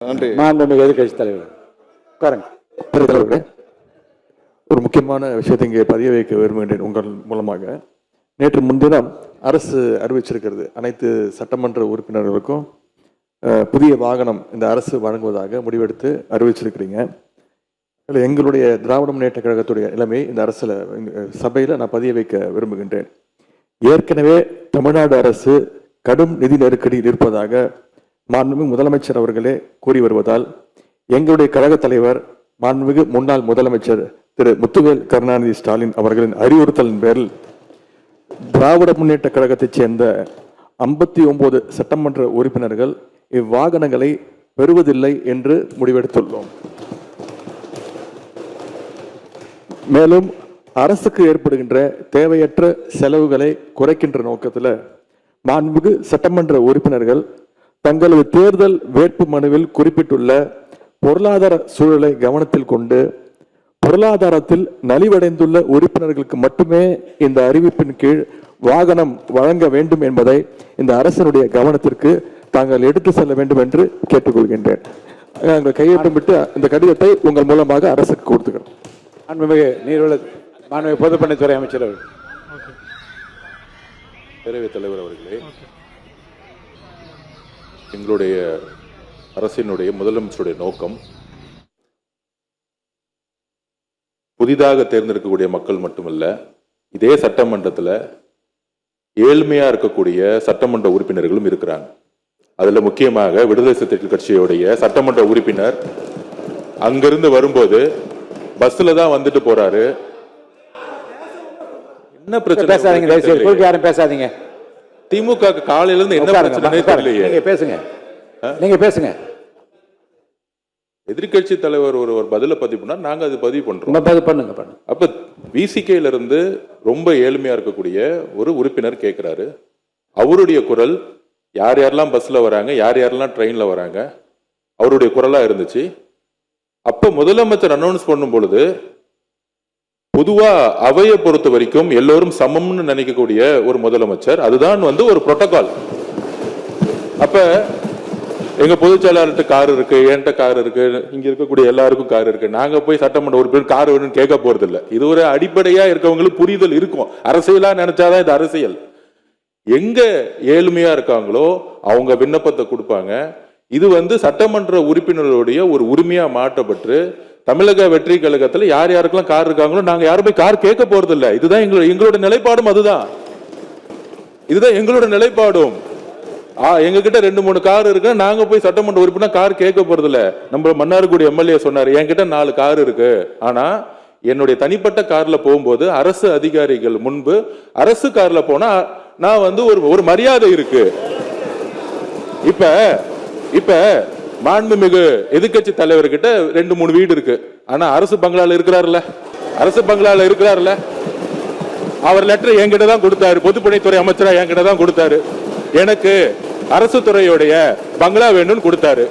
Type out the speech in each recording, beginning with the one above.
நன்றி. மாண்புமிகு எதிர்க்கட்சி தலைவர் உட்காருங்க. ஒரு முக்கியமான விஷயத்தை இங்கே பதிய வைக்க விரும்புகின்றேன் உங்கள் மூலமாக. நேற்று முன்தினம் அரசு அறிவிச்சிருக்கிறது, அனைத்து சட்டமன்ற உறுப்பினர்களுக்கும் புதிய வாகனம் இந்த அரசு வழங்குவதாக முடிவெடுத்து அறிவிச்சிருக்கிறீங்க. அதில் எங்களுடைய திராவிட முன்னேற்ற கழகத்துடைய நிலைமை இந்த அரசில் சபையில் நான் பதிய வைக்க விரும்புகின்றேன். ஏற்கனவே தமிழ்நாடு அரசு கடும் நிதி நெருக்கடியில் இருப்பதாக மாண்புமிகு முதலமைச்சர் அவர்களே கூறி வருவதால் எங்களுடைய கழக தலைவர் மாண்புமிகு முன்னாள் முதலமைச்சர் திரு முத்துவேல் கருணாநிதி ஸ்டாலின் அவர்களின் அறிவுறுத்தலின் பேரில் திராவிட முன்னேற்ற கழகத்தைச் சேர்ந்த 59 சட்டமன்ற உறுப்பினர்கள் இவ்வாகனங்களை பெறுவதில்லை என்று முடிவெடுத்துள்ளோம். மேலும் அரசுக்கு ஏற்படுகின்ற தேவையற்ற செலவுகளை குறைக்கின்ற நோக்கத்தில் மாண்புமிகு சட்டமன்ற உறுப்பினர்கள் தங்களது தேர்தல் வேட்பு மனுவில் குறிப்பிட்டுள்ள பொருளாதார சூழலை கவனத்தில் கொண்டு பொருளாதாரத்தில் நலிவடைந்துள்ள உறுப்பினர்களுக்கு மட்டுமே இந்த அறிவிப்பின் கீழ் வாகனம் வழங்க வேண்டும் என்பதை இந்த அரசினுடைய கவனத்திற்கு தாங்கள் எடுத்து செல்ல வேண்டும் என்று கேட்டுக்கொள்கின்றேன். நாங்கள் கையெழுத்தும் விட்டு இந்த கடிதத்தை உங்கள் மூலமாக அரசுக்கு கொடுத்துக்கிறோம். மாண்புமிகு நீர்வள மாண்புமிகு பொதுப்பணித்துறை அமைச்சர் அவர்கள். பேரவைத் தலைவர் அவர்களே, எங்களுடைய அரசினுடைய முதலமைச்சருடைய நோக்கம் புதிதாக தேர்ந்தெடுக்கக்கூடிய மக்கள் மட்டுமல்ல, இதே சட்டமன்றத்தில் ஏழ்மையா இருக்கக்கூடிய சட்டமன்ற உறுப்பினர்களும் இருக்கிறாங்க. அதுல முக்கியமாக விடுதலை சிறுத்தைகள் கட்சியுடைய சட்டமன்ற உறுப்பினர் அங்கிருந்து வரும்போது பஸ்ல தான் வந்துட்டு போறாரு. என்ன பிரச்சனை? யாரும் பேசாதீங்க. திமுக காலையில இருந்து என்ன பிரச்சனை தெரியலையே. பேசுங்க, நீங்க பேசுங்க. எதிர்கட்சி தலைவர் ஒரு பதில பதிவு பண்ணா நாங்க அது பதிவு பண்றோம். பண்ணுங்க. அப்ப விசிகேல இருந்து ரொம்ப ஏழ்மையா இருக்கக்கூடிய ஒரு உறுப்பினர் கேட்கிறாரு. அவருடைய குரல் யார் யாரெல்லாம் பஸ்ல வராங்க, யார் யாரெல்லாம் ட்ரெயின்ல வராங்க, அவருடைய குரலா இருந்துச்சு. அப்ப முதலமைச்சர் அனௌன்ஸ் பண்ணும் பொழுது பொதுவா அவையை பொறுத்த வரைக்கும் எல்லோரும் சமம்னு நினைக்கக்கூடிய ஒரு முதலமைச்சர், அதுதான் ஒரு புரோட்டோகால். அப்ப எங்க பொதுச் செயலாளர்கிட்ட கார் இருக்கு, என்கிட்ட கார் இருக்கு, இங்க இருக்கக்கூடிய எல்லாருக்கும் கார் இருக்கு. நாங்க போய் சட்டமன்ற உறுப்பினர் கார் வேணும்னு கேட்க போறது இல்லை. இது ஒரு அடிப்படையா இருக்கவங்களுக்கு புரிதல் இருக்கும். அரசியலா நினைச்சாதான் இது அரசியல். எங்க ஏழ்மையா இருக்காங்களோ அவங்க விண்ணப்பத்தை கொடுப்பாங்க. இது சட்டமன்ற உறுப்பினர்களுடைய ஒரு உரிமையா மாற்றப்பட்டு தமிழக வெற்றி கழகத்துல யார் யாருக்கெல்லாம் கார் இருக்காங்களோ நாங்க யாரும் போய் கார் கேட்க போறது இல்லை. இதுதான் எங்களோட நிலைப்பாடும். இதுதான் எங்களோட நிலைப்பாடும். எங்க கிட்ட 2-3 கார் இருக்கு, நாங்க போய் சட்டமன்ற உறுப்பினர் கார் கேட்க போறது இல்ல. நம்ம மன்னார்குடி எம்எல்ஏ சொன்னாரு, என்கிட்ட 4 கார் இருக்கு, ஆனா என்னுடைய தனிப்பட்ட கார்ல போகும்போது அரசு அதிகாரிகள் முன்பு அரசு கார்ல போனா நான் ஒரு மரியாதை இருக்கு. இப்ப மாண்புமிகு எதிர்கட்சி தலைவர்கிட்ட 2-3 வீடு இருக்கு, ஆனா அரசு பங்களால இருக்கிறாருல்ல. அவர் லெட்டர் என்கிட்ட தான் கொடுத்தாரு, பொதுப்பணித்துறை அமைச்சரா என்கிட்ட தான் கொடுத்தாரு. எனக்கு அரசு துறையுடைய பங்களா வேணும்னு கொடுத்தாரு.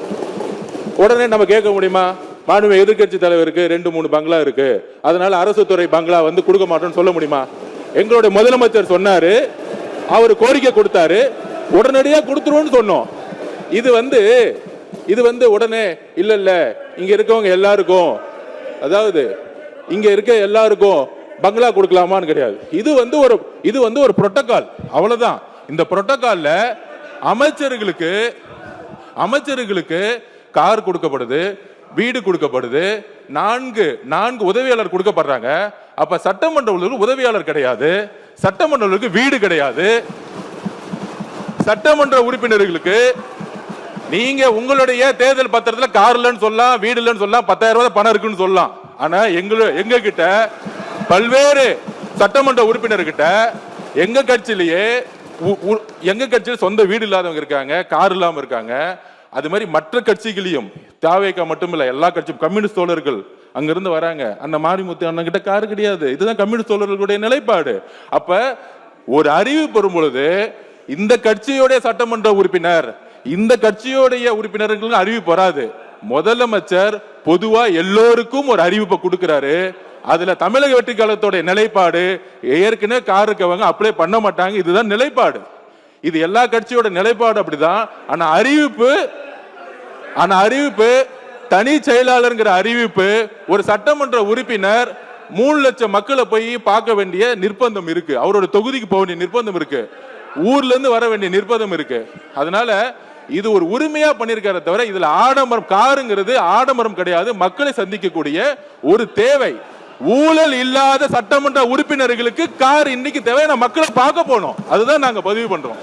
உடனே நம்ம கேட்க முடியுமா? மாண்புமிகு எதிர்கட்சி தலைவருக்கு 2-3 பங்களா இருக்கு, அதனால அரசு துறை பங்களா கொடுக்க மாட்டோம்னு சொல்ல முடியுமா? எங்களுடைய முதலமைச்சர் சொன்னாரு, அவர் கோரிக்கை கொடுத்தாரு, உடனடியா கொடுத்துருவோம்னு சொன்னோம். இது உடனே இல்ல இங்க இருக்கவங்க எல்லாருக்கும், அதாவது இங்க இருக்க எல்லாருக்கும் பங்களா கொடுக்கலாமான்னு கிடையாது. இது ஒரு புரோட்டோகால், அவ்வளவுதான். இந்த புரோட்டோகால்ல அமைச்சர்களுக்கு கார் கொடுக்கப்படுது, வீடு கொடுக்கப்படுது, 4 உதவியாளர் கொடுக்கப்படுறாங்க. அப்ப சட்டமன்ற உதவியாளர் கிடையாது, சட்டமன்ற வீடு கிடையாது. சட்டமன்ற உறுப்பினர்களுக்கு நீங்க உங்களுடைய தேர்தல் பத்திரத்துல கார் இல்லைன்னு சொல்லலாம், வீடு இல்லைன்னு சொல்லலாம், 10,000 ரூபாய் பணம் இருக்குன்னு சொல்லலாம். ஆனா எங்க கிட்ட பல்வேறு சட்டமன்ற உறுப்பினர்கிட்ட எங்க கட்சியில் சொந்த வீடு இல்லாதவங்க இருக்காங்க, கார் இல்லாம இருக்காங்க. அது மாதிரி மற்ற கட்சிகளையும், தாவேகா மட்டும் இல்ல, எல்லா கட்சியும் கம்யூனிஸ்ட் தோழர்கள் அங்கிருந்து வராங்க. அந்த மாரிமுத்து அண்ணன் கிட்ட கார் கிடையாது. இதுதான் கம்யூனிஸ்ட் தோழர்களுடைய நிலைப்பாடு. அப்ப ஒரு அறிவு பெறும் பொழுது இந்த கட்சியோடைய சட்டமன்ற உறுப்பினர், இந்த கட்சியோடைய உறுப்பினர்களுக்கு அறிவிப்பு வராது. முதலமைச்சர் பொதுவா எல்லோருக்கும் ஒரு அறிவிப்பை கொடுக்கிறாரு. அதுல தமிழக வெற்றி கழகத்தோட நிலைப்பாடு, ஏற்கனவே கார் இருக்கவங்க அப்ளை பண்ண மாட்டாங்க, இதுதான் நிலைப்பாடு. இது எல்லா கட்சியோட நிலைப்பாடு அப்படிதான். ஆனா அறிவிப்பு ஆனா அறிவிப்பு தனி செயலாளர்ங்கிற அறிவிப்பு ஒரு சட்டமன்ற உறுப்பினர் 3 லட்சம் மக்களை போய் பார்க்க வேண்டிய நிர்பந்தம் இருக்கு. அவரோட தொகுதிக்கு போக வேண்டிய நிர்பந்தம் இருக்கு. ஊர்ல இருந்து வர வேண்டிய நிர்பந்தம் இருக்கு. அதனால இது ஒரு உரிமையா பண்ணிருக்கார தவிர இதுல ஆடம்பரம் காருங்கிறது ஆடம்பரம் கிடையாது. மக்களை சந்திக்கக்கூடிய ஒரு தேவை. ஊழல் இல்லாத சட்டமன்ற உறுப்பினர்களுக்கு கார் இன்னைக்கு தேவை. மக்களை பார்க்க போனோம். அதுதான் நாங்க பதிவு பண்றோம்.